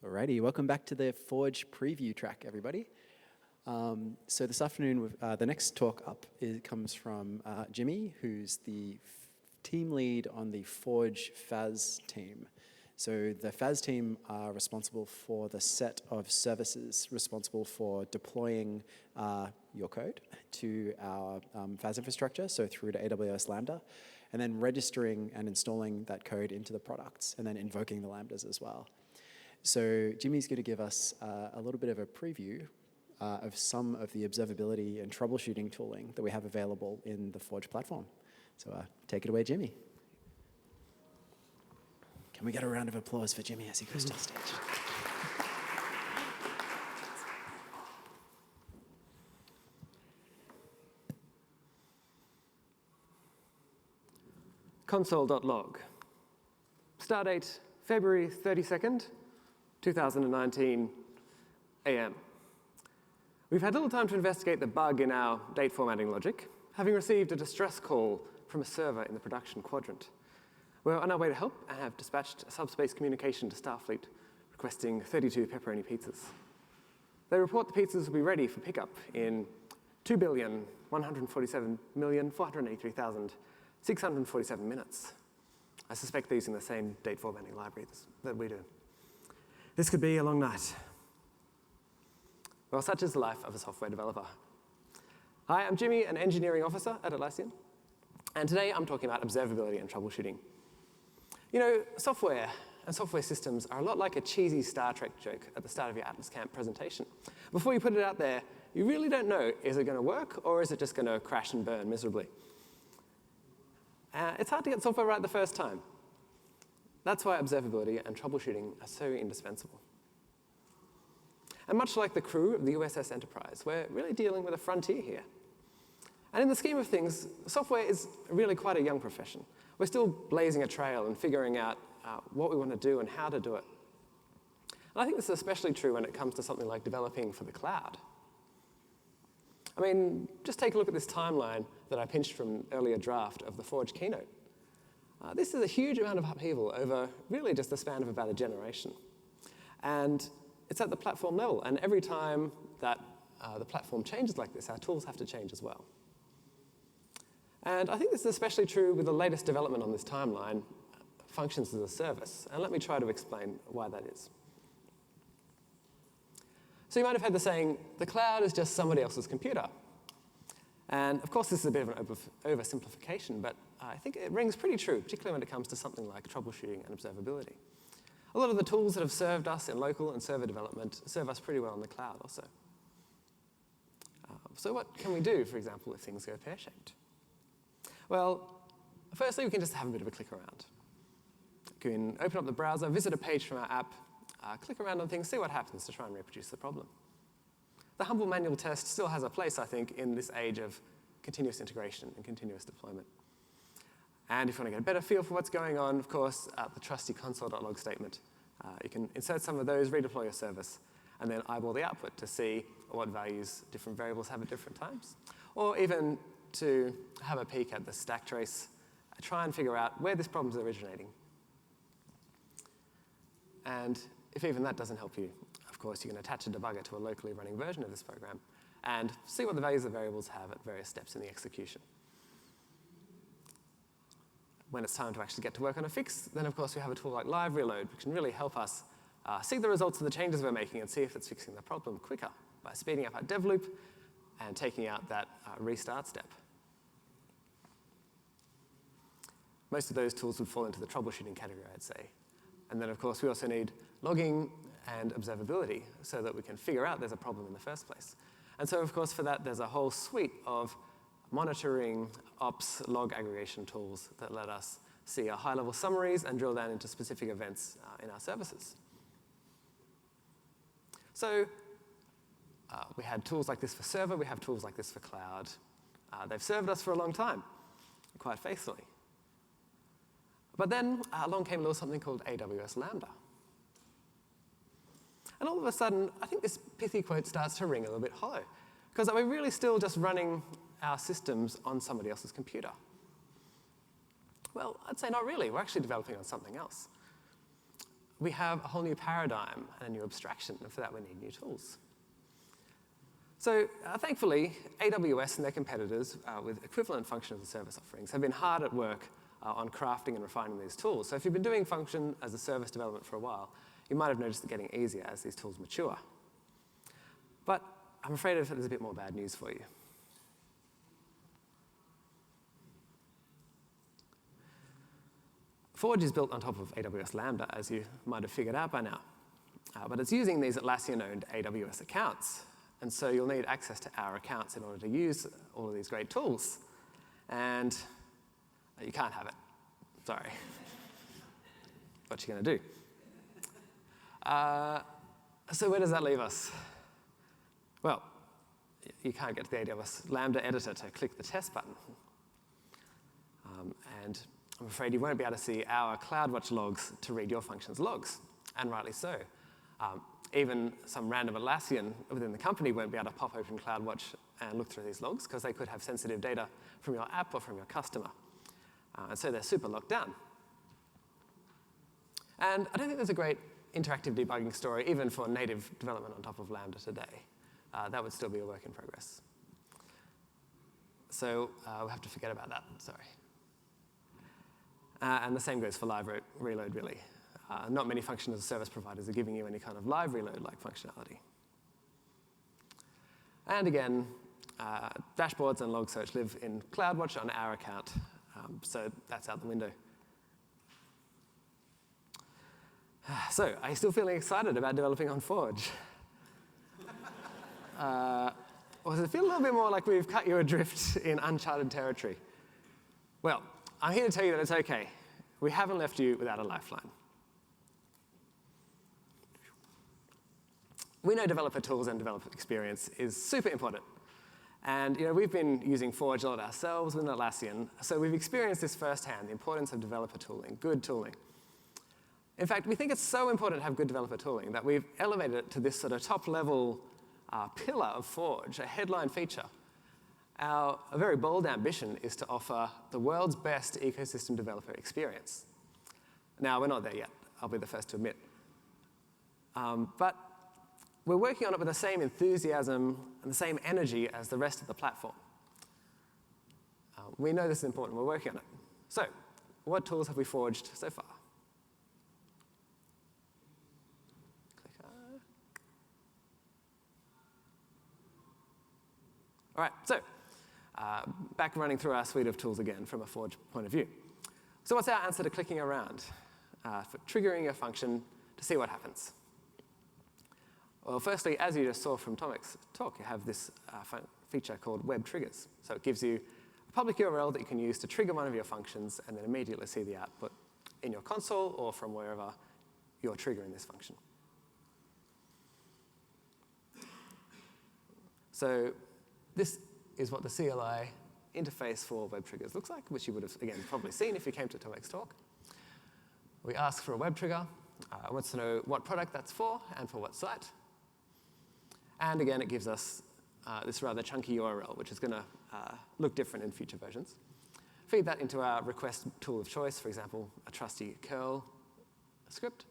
Alrighty, welcome back to the Forge preview track, everybody. So this afternoon, the next talk up comes from Jimmy, who's the team lead on the Forge FAS team. So the FAS team are responsible for the set of services responsible for deploying your code to our FAS infrastructure, so through to AWS Lambda, and then registering and installing that code into the products, and then invoking the Lambdas as well. So Jimmy's going to give us a little bit of a preview of some of the observability and troubleshooting tooling that we have available in the Forge platform. So take it away, Jimmy. Can we get a round of applause for Jimmy as he goes to the stage? Console.log. Stardate, February 32nd, 2019 AM. We've had little time to investigate the bug in our date formatting logic, having received a distress call from a server in the production quadrant. We're on our way to help and have dispatched a subspace communication to Starfleet requesting 32 pepperoni pizzas. They report the pizzas will be ready for pickup in 2,147,483,647 minutes. I suspect they're using the same date formatting library that we do. This could be a long night. Well, such is the life of a software developer. Hi, I'm Jimmy, an engineering officer at Atlassian, and today I'm talking about observability and troubleshooting. You know, software and software systems are a lot like a cheesy Star Trek joke at the start of your Atlas Camp presentation. Before you put it out there, you really don't know, is it going to work or is it just going to crash and burn miserably? It's hard to get software right the first time. That's why observability and troubleshooting are so indispensable. And much like the crew of the USS Enterprise, we're really dealing with a frontier here. And in the scheme of things, software is really quite a young profession. We're still blazing a trail and figuring out what we want to do and how to do it. And I think this is especially true when it comes to something like developing for the cloud. I mean, just take a look at this timeline that I pinched from an earlier draft of the Forge keynote. This is a huge amount of upheaval over really just the span of about a generation. And it's at the platform level. And every time that the platform changes like this, our tools have to change as well. And I think this is especially true with the latest development on this timeline, functions as a service. And let me try to explain why that is. So you might have heard the saying, the cloud is just somebody else's computer. And of course, this is a bit of an oversimplification, but I think it rings pretty true, particularly when it comes to something like troubleshooting and observability. A lot of the tools that have served us in local and server development serve us pretty well in the cloud also. So what can we do, for example, if things go pear-shaped? Well, firstly, we can just have a bit of a click around. You can open up the browser, visit a page from our app, click around on things, see what happens to try and reproduce the problem. The humble manual test still has a place, I think, in this age of continuous integration and continuous deployment. And if you want to get a better feel for what's going on, of course, the trusty console.log statement. You can insert some of those, redeploy your service, and then eyeball the output to see what values different variables have at different times. Or even to have a peek at the stack trace, try and figure out where this problem is originating. And if even that doesn't help you, of course, you can attach a debugger to a locally running version of this program and see what the values of variables have at various steps in the execution. When it's time to actually get to work on a fix, then of course we have a tool like Live Reload, which can really help us see the results of the changes we're making and see if it's fixing the problem quicker by speeding up our dev loop and taking out that restart step. Most of those tools would fall into the troubleshooting category, I'd say. And then, of course, we also need logging and observability so that we can figure out there's a problem in the first place. And so, of course, for that, there's a whole suite of monitoring, ops, log aggregation tools that let us see our high-level summaries and drill down into specific events in our services. So we had tools like this for server. We have tools like this for cloud. They've served us for a long time, quite faithfully. But then along came a little something called AWS Lambda. And all of a sudden, I think this pithy quote starts to ring a little bit hollow. Because are we really still just running our systems on somebody else's computer? Well, I'd say not really. We're actually developing on something else. we have a whole new paradigm and a new abstraction, and for that we need new tools. So thankfully, AWS and their competitors with equivalent function as a service offerings have been hard at work on crafting and refining these tools. So if you've been doing function as a service development for a while, you might have noticed it getting easier as these tools mature. But I'm afraid there's a bit more bad news for you. Forge is built on top of AWS Lambda, as you might have figured out by now. But it's using these Atlassian-owned AWS accounts. And so you'll need access to our accounts in order to use all of these great tools. And you can't have it. Sorry. What you going to do? So where does that leave us? Well, you can't get to the AWS Lambda editor to click the test button. And I'm afraid you won't be able to see our CloudWatch logs to read your function's logs, and rightly so. Even some random Atlassian within the company won't be able to pop open CloudWatch and look through these logs because they could have sensitive data from your app or from your customer. And so they're super locked down. And I don't think there's a great interactive debugging story even for native development on top of Lambda today. That would still be a work in progress. So we'll have to forget about that, sorry. And the same goes for live reload, really. Not many function as a service providers are giving you any kind of live reload-like functionality. And again, dashboards and log search live in CloudWatch on our account, so that's out the window. So, are you still feeling excited about developing on Forge? Or does it feel a little bit more like we've cut you adrift in uncharted territory? Well, I'm here to tell you that it's okay. We haven't left you without a lifeline. We know developer tools and developer experience is super important. And we've been using Forge a lot ourselves with Atlassian, so we've experienced this firsthand, the importance of developer tooling, good tooling. In fact, we think it's so important to have good developer tooling that we've elevated it to this sort of top-level pillar of Forge, a headline feature. A very bold ambition is to offer the world's best ecosystem developer experience. Now, we're not there yet, I'll be the first to admit. But we're working on it with the same enthusiasm and the same energy as the rest of the platform. We know this is important, we're working on it. So, what tools have we forged so far? All right, so back running through our suite of tools again from a Forge point of view. So what's our answer to clicking around? For triggering a function to see what happens. Well, firstly, as you just saw from Tomic's talk, you have this feature called web triggers. So it gives you a public URL that you can use to trigger one of your functions and then immediately see the output in your console or from wherever you're triggering this function. So this is what the CLI interface for web triggers looks like, which you would have, again, probably seen if you came to Tomic's talk. We ask for a web trigger. It wants to know what product that's for and for what site. And again, it gives us this rather chunky URL, which is going to look different in future versions. Feed that into our request tool of choice, for example, a trusty curl script.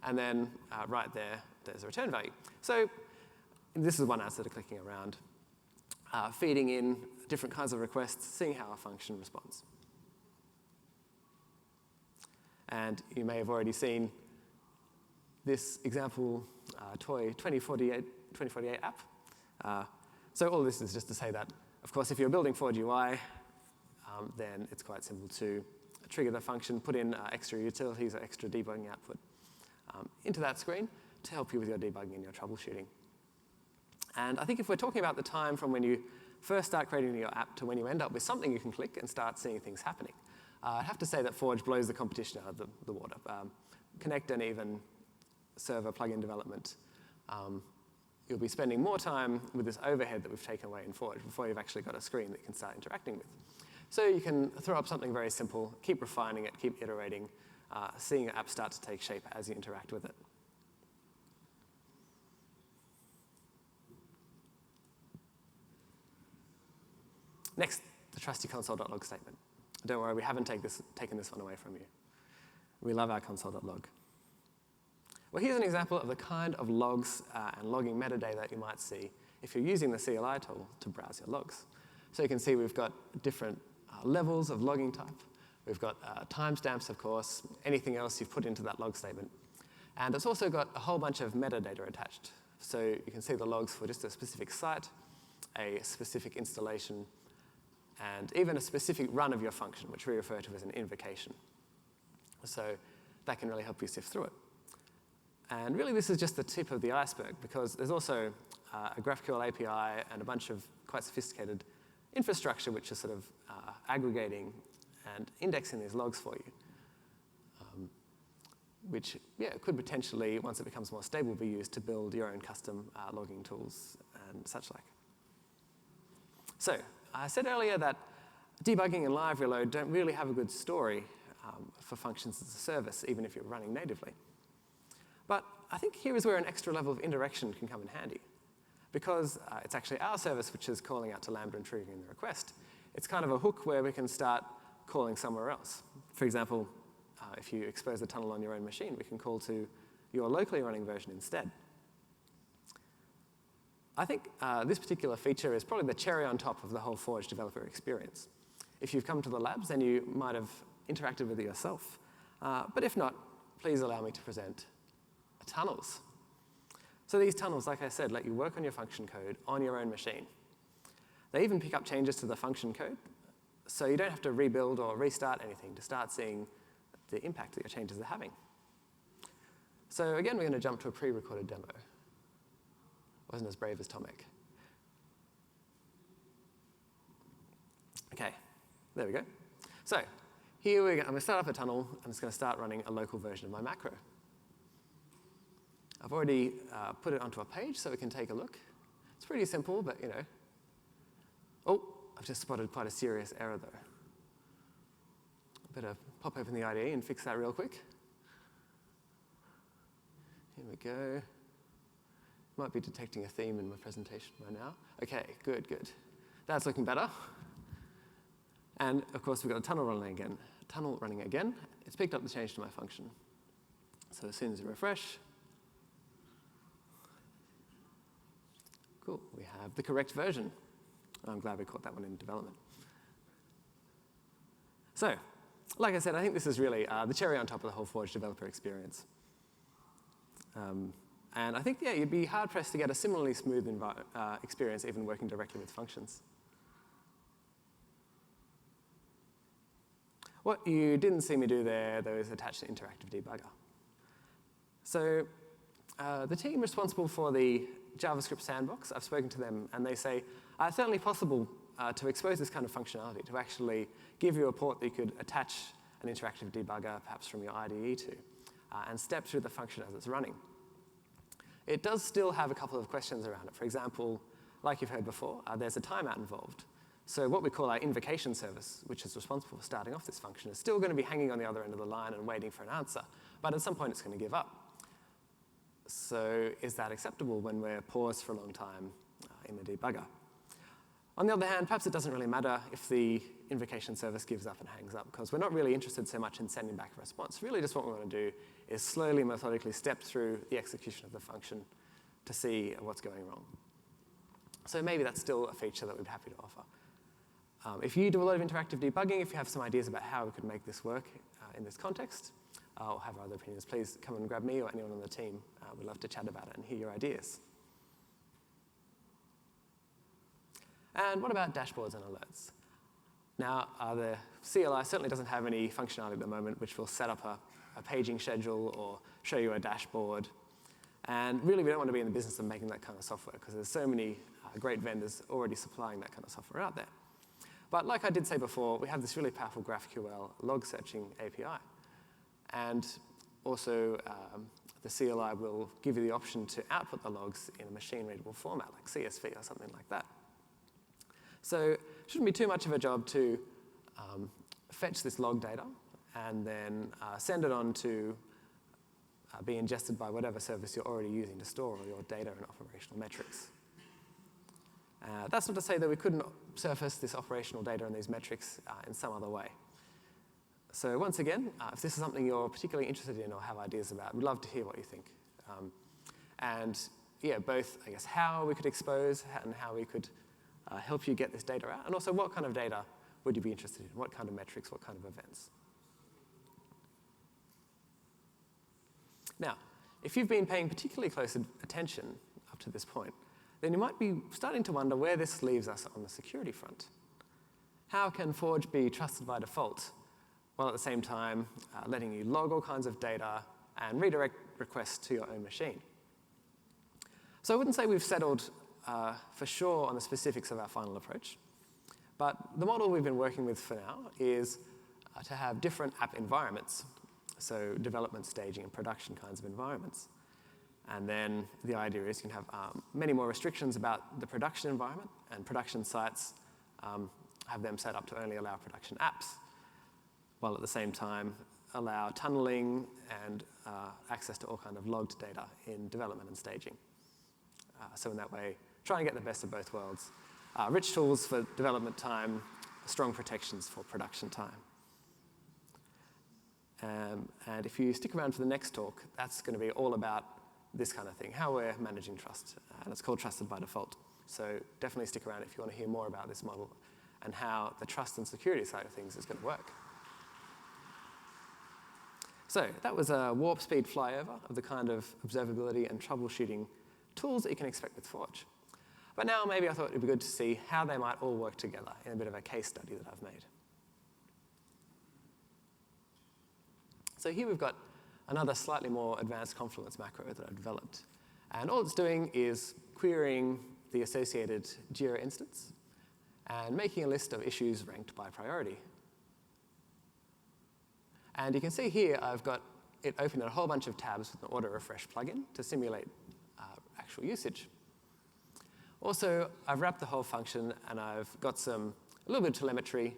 And then right there, there's a return value. So this is one answer to clicking around. Feeding in different kinds of requests, seeing how a function responds. And you may have already seen this example toy 2048 app. So all this is just to say that, of course, if you're building Forge UI, then it's quite simple to trigger the function, put in extra utilities or extra debugging output into that screen to help you with your debugging and your troubleshooting. And I think if we're talking about the time from when you first start creating your app to when you end up with something you can click and start seeing things happening, I have to say that Forge blows the competition out of the water. Connect and even server plugin development, you'll be spending more time with this overhead that we've taken away in Forge before you've actually got a screen that you can start interacting with. So you can throw up something very simple, keep refining it, keep iterating, seeing your app start to take shape as you interact with it. Next, the trusty console.log statement. Don't worry, we haven't taken this one away from you. We love our console.log. Well, here's an example of the kind of logs and logging metadata that you might see if you're using the CLI tool to browse your logs. So you can see we've got different levels of logging type. We've got timestamps, of course, anything else you've put into that log statement. And it's also got a whole bunch of metadata attached. So you can see the logs for just a specific site, a specific installation, and even a specific run of your function, which we refer to as an invocation. So that can really help you sift through it. And really, this is just the tip of the iceberg, because there's also a GraphQL API and a bunch of quite sophisticated infrastructure which is sort of aggregating and indexing these logs for you, which could potentially, once it becomes more stable, be used to build your own custom logging tools and such like. So I said earlier that debugging and live reload don't really have a good story for functions as a service, even if you're running natively. But I think here is where an extra level of indirection can come in handy. Because it's actually our service which is calling out to Lambda and triggering the request, it's kind of a hook where we can start calling somewhere else. For example, if you expose the tunnel on your own machine, we can call to your locally running version instead. I think this particular feature is probably the cherry on top of the whole Forge developer experience. If you've come to the labs, then you might have interacted with it yourself. But if not, please allow me to present tunnels. So these tunnels, like I said, let you work on your function code on your own machine. They even pick up changes to the function code, so you don't have to rebuild or restart anything to start seeing the impact that your changes are having. So again, we're going to jump to a pre-recorded demo. Wasn't as brave as Tomek. OK, there we go. So here we go. I'm going to start up a tunnel. I'm just going to start running a local version of my macro. I've already put it onto a page so we can take a look. It's pretty simple, but oh, I've just spotted quite a serious error though. Better pop open the IDE and fix that real quick. Here we go. Might be detecting a theme in my presentation by now. OK, good, good. That's looking better. And of course, we've got a tunnel running again. It's picked up the change to my function. So as soon as I refresh, cool, we have the correct version. I'm glad we caught that one in development. So, like I said, I think this is really the cherry on top of the whole Forge developer experience. And I think, you'd be hard-pressed to get a similarly smooth experience even working directly with functions. What you didn't see me do there, though, is attach the interactive debugger. So the team responsible for the JavaScript sandbox, I've spoken to them, and they say it's certainly possible to expose this kind of functionality, to actually give you a port that you could attach an interactive debugger, perhaps from your IDE to, and step through the function as it's running. It does still have a couple of questions around it. For example, like you've heard before, there's a timeout involved. So what we call our invocation service, which is responsible for starting off this function, is still going to be hanging on the other end of the line and waiting for an answer. But at some point, it's going to give up. So is that acceptable when we're paused for a long time in the debugger? On the other hand, perhaps it doesn't really matter if the invocation service gives up and hangs up, because we're not really interested so much in sending back a response. Really, just what we want to do is slowly, methodically step through the execution of the function to see what's going wrong. So maybe that's still a feature that we'd be happy to offer. If you do a lot of interactive debugging, if you have some ideas about how we could make this work in this context, or have other opinions, please come and grab me or anyone on the team. We'd love to chat about it and hear your ideas. And what about dashboards and alerts? Now, the CLI certainly doesn't have any functionality at the moment which will set up a paging schedule or show you a dashboard. And really, we don't want to be in the business of making that kind of software, because there's so many great vendors already supplying that kind of software out there. But like I did say before, we have this really powerful GraphQL log searching API. And also, the CLI will give you the option to output the logs in a machine-readable format, like CSV or something like that. So it shouldn't be too much of a job to fetch this log data and then send it on to be ingested by whatever service you're already using to store all your data and operational metrics. That's not to say that we couldn't surface this operational data and these metrics in some other way. So once again, if this is something you're particularly interested in or have ideas about, we'd love to hear what you think. And yeah, both, I guess, how we could expose and how we could help you get this data out, and also what kind of data would you be interested in, what kind of metrics, what kind of events. Now, if you've been paying particularly close attention up to this point, then you might be starting to wonder where this leaves us on the security front. How can Forge be trusted by default, while at the same time letting you log all kinds of data and redirect requests to your own machine? So I wouldn't say we've settled for sure on the specifics of our final approach, but the model we've been working with for now is to have different app environments, so development, staging, and production kinds of environments. And then the idea is you can have many more restrictions about the production environment, and production sites have them set up to only allow production apps, while at the same time allow tunneling and access to all kind of logged data in development and staging. So in that way, try and get the best of both worlds. Rich tools for development time, strong protections for production time. And if you stick around for the next talk, that's going to be all about this kind of thing, how we're managing trust. And it's called Trusted by Default. So definitely stick around if you want to hear more about this model and how the trust and security side of things is going to work. So that was a warp speed flyover of the kind of observability and troubleshooting tools that you can expect with Forge. But now maybe I thought it would be good to see how they might all work together in a bit of a case study that I've made. So here we've got another slightly more advanced Confluence macro that I've developed. And all it's doing is querying the associated Jira instance and making a list of issues ranked by priority. And you can see here I've got it open in a whole bunch of tabs with an auto refresh plugin to simulate actual usage. Also, I've wrapped the whole function and I've got a little bit of telemetry,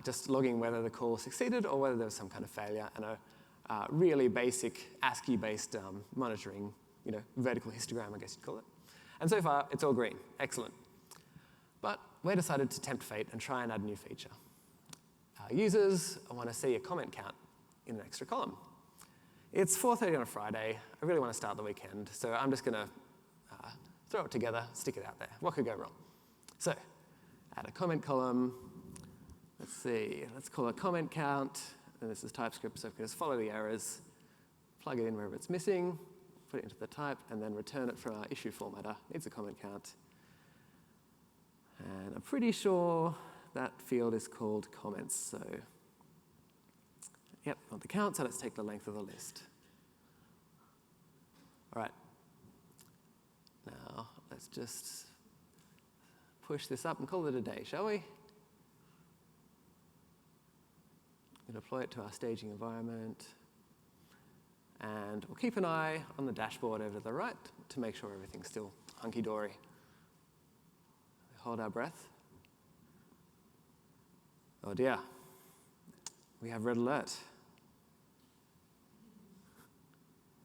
just logging whether the call succeeded or whether there was some kind of failure, and a really basic ASCII-based monitoring, vertical histogram, I guess you'd call it. And so far, it's all green. Excellent. But we decided to tempt fate and try and add a new feature. Users want to see a comment count in an extra column. It's 4:30 on a Friday. I really want to start the weekend, so I'm just going to throw it together, stick it out there. What could go wrong? So add a comment column. Let's see. Let's call it comment count. And this is TypeScript, so we can just follow the errors, plug it in wherever it's missing, put it into the type, and then return it from our issue formatter. Needs a comment count. And I'm pretty sure that field is called comments. So yep, want the count, so let's take the length of the list. All right. Now, let's just push this up and call it a day, shall we? We'll deploy it to our staging environment. And we'll keep an eye on the dashboard over to the right to make sure everything's still hunky-dory. Hold our breath. Oh dear, we have red alert.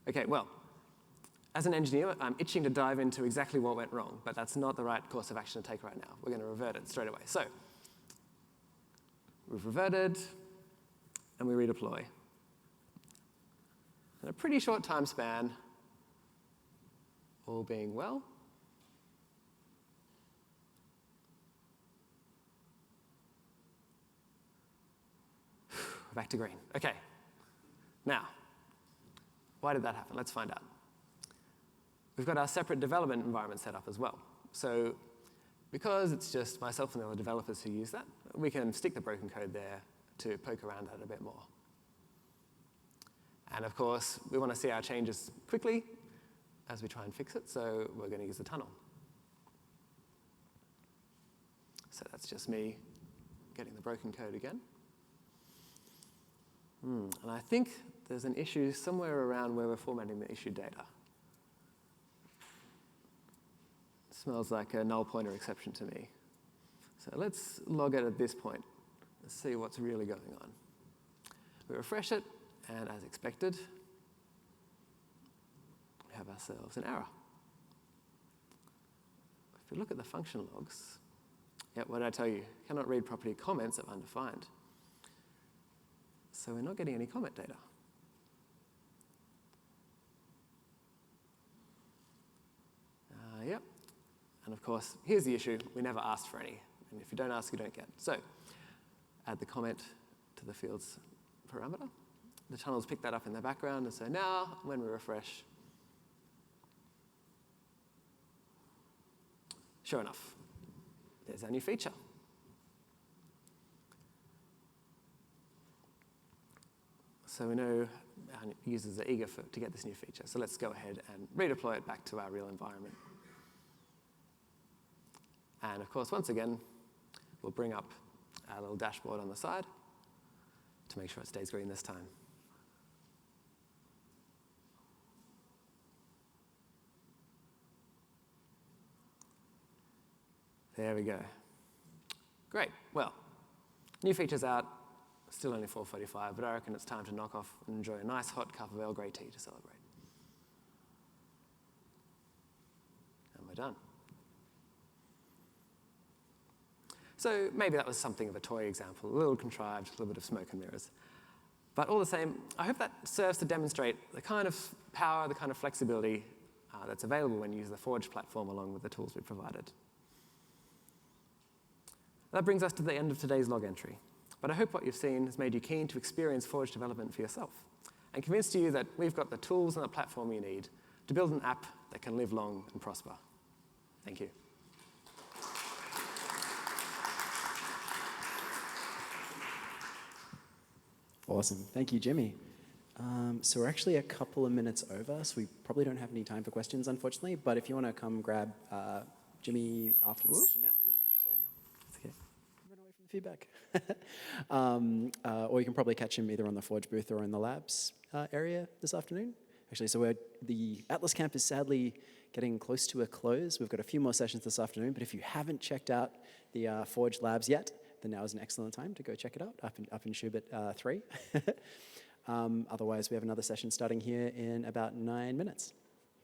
Okay, well, as an engineer, I'm itching to dive into exactly what went wrong, but that's not the right course of action to take right now. We're going to revert it straight away. So we've reverted, and we redeploy. In a pretty short time span, all being well. Back to green. Okay. Now, why did that happen? Let's find out. We've got our separate development environment set up as well. So because it's just myself and the other developers who use that, we can stick the broken code there to poke around at it a bit more. And of course, we want to see our changes quickly as we try and fix it, so we're going to use the tunnel. So that's just me getting the broken code again. And I think there's an issue somewhere around where we're formatting the issue data. It smells like a null pointer exception to me. So let's log it at this point. Let's see what's really going on. We refresh it, and as expected, we have ourselves an error. If we look at the function logs, what did I tell you? Cannot read property comments of undefined. So we're not getting any comment data. And of course, here's the issue. We never asked for any. And if you don't ask, you don't get. So add the comment to the field's parameter. The tunnels pick that up in the background, and so now, when we refresh, sure enough, there's our new feature. So we know our users are eager to get this new feature. So let's go ahead and redeploy it back to our real environment. And of course, once again, we'll bring up our little dashboard on the side to make sure it stays green this time. There we go. Great. Well, new feature's out. Still only 4:45, but I reckon it's time to knock off and enjoy a nice hot cup of Earl Grey tea to celebrate. And we're done. So maybe that was something of a toy example, a little contrived, a little bit of smoke and mirrors. But all the same, I hope that serves to demonstrate the kind of power, the kind of flexibility that's available when you use the Forge platform along with the tools we provided. That brings us to the end of today's log entry. But I hope what you've seen has made you keen to experience Forge development for yourself and convinced you that we've got the tools and the platform you need to build an app that can live long and prosper. Thank you. Awesome. Thank you, Jimmy. So we're actually a couple of minutes over, so we probably don't have any time for questions, unfortunately. But if you want to come grab Jimmy after the session now. Sorry. It's okay. Run away from the feedback. Or you can probably catch him either on the Forge booth or in the labs area this afternoon. Actually, so the Atlas Camp is sadly getting close to a close. We've got a few more sessions this afternoon, but if you haven't checked out the Forge labs yet, then now is an excellent time to go check it out up in Schubert 3. Otherwise, we have another session starting here in about 9 minutes.